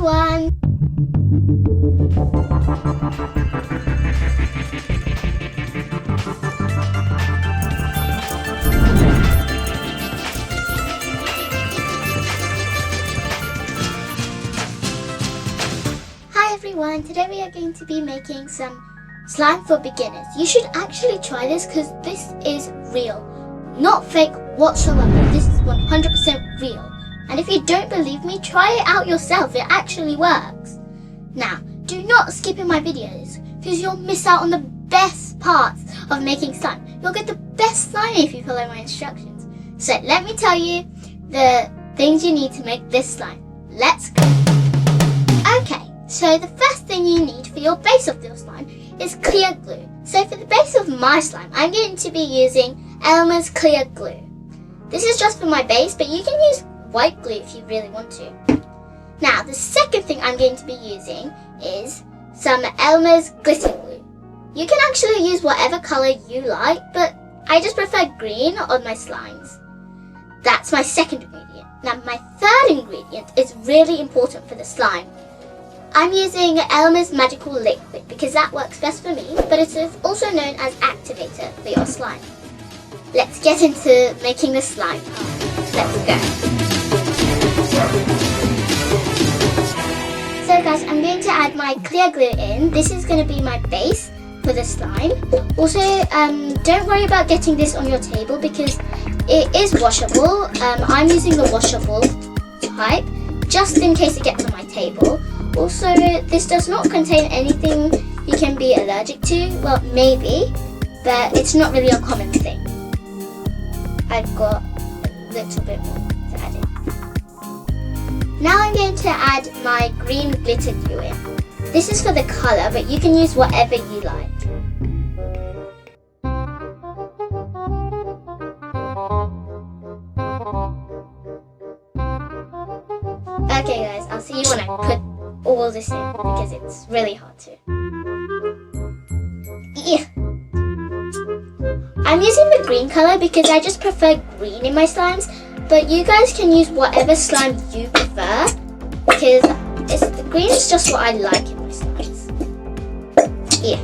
everyone! Hi everyone! Today we are going to be making some slime for beginners. You should actually try this because this is real. Not fake whatsoever. This is 100% real. And if you don't believe me, try it out yourself. It actually works. Now, do not skip in my videos because you'll miss out on the best parts of making slime. You'll get the best slime if you follow my instructions. So let me tell you the things you need to make this slime. Let's go. Okay, so the first thing you need for your base of your slime is clear glue. So for the base of my slime, I'm going to be using Elmer's clear glue. This is just for my base, but you can use white glue if you really want to. Now, the second thing I'm going to be using is some Elmer's glitter glue. You can actually use whatever color you like, but I just prefer green on my slimes. That's my second ingredient. Now, my third ingredient is really important for the slime. I'm using Elmer's magical liquid because that works best for me, but it is also known as activator for your slime. Let's get into making the slime. Let's go. So guys, I'm going to add my clear glue in. This is going to be my base for the slime. Also, don't worry about getting this on your table because it is washable. I'm using the washable type just in case it gets on my table. Also, this does not contain anything you can be allergic to. Well, maybe, but it's not really a common thing. I've got a little bit more to add in. Now I'm going to add my green glitter glue in. This is for the colour, but you can use whatever you like. Okay guys, I'll see you when I put all this in because it's really hard to. Yeah. I'm using the green colour because I just prefer green in my slimes, but you guys can use whatever slime you prefer because the green is just what I like in my slimes. Yeah.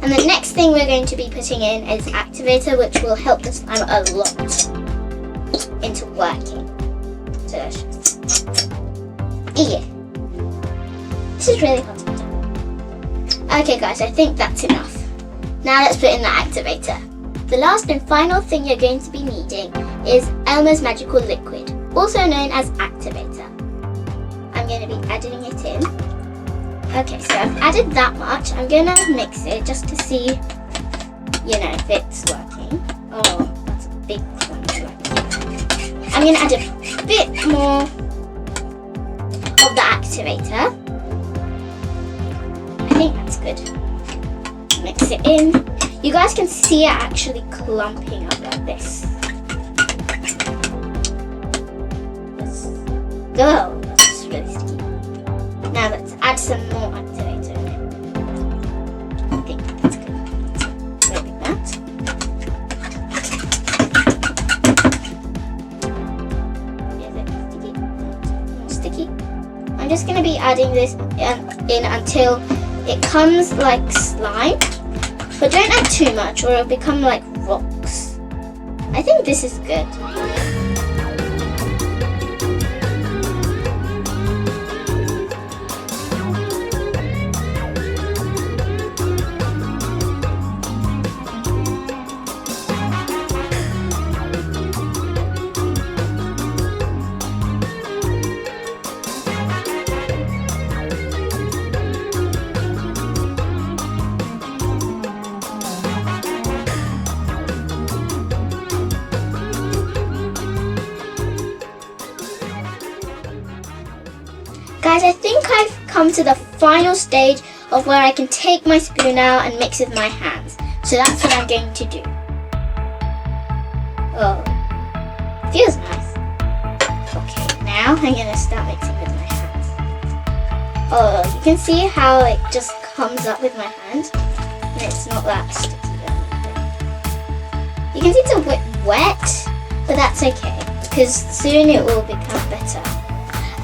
And the next thing we're going to be putting in is activator, which will help the slime a lot into working. So that's just... Yeah. This is really hard to do. Okay guys, I think that's enough. Now let's put in the activator. The last and final thing you're going to be needing is Elmer's magical liquid, also known as activator. I'm going to be adding it in. Okay, so I've added that much. I'm going to mix it just to see, if it's working. Oh, that's a big one. I'm going to add a bit more of the activator. I think that's good. Mix it in. You guys can see it actually clumping up like this. Let's go. That's really sticky. Now let's add some more activator in it. I think that's good. Like that. Is it sticky? More sticky. I'm just going to be adding this in until it comes like slime. But don't add too much or it'll become like rocks. I think this is good. Guys, I think I've come to the final stage of where I can take my spoon out and mix with my hands. So that's what I'm going to do. Oh, feels nice. Okay, now I'm going to start mixing with my hands. Oh, you can see how it just comes up with my hand. And it's not that sticky or anything. You can see it's a bit wet, that's okay, because soon it will become better.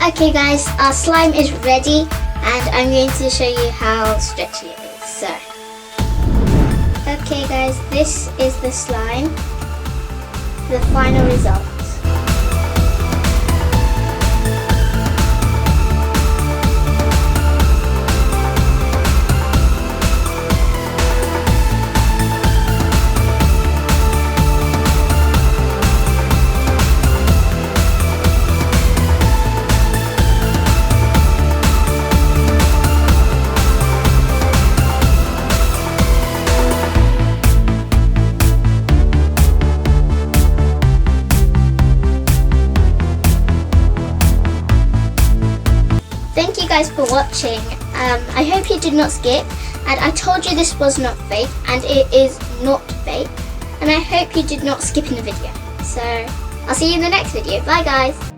Okay guys, our slime is ready and I'm going to show you how stretchy it is. So, okay guys, this is the slime, the final result. Thank you guys for watching. I hope you did not skip, and I told you this was not fake, and it is not fake, and I hope you did not skip in the video. So I'll see you in the next video. Bye guys.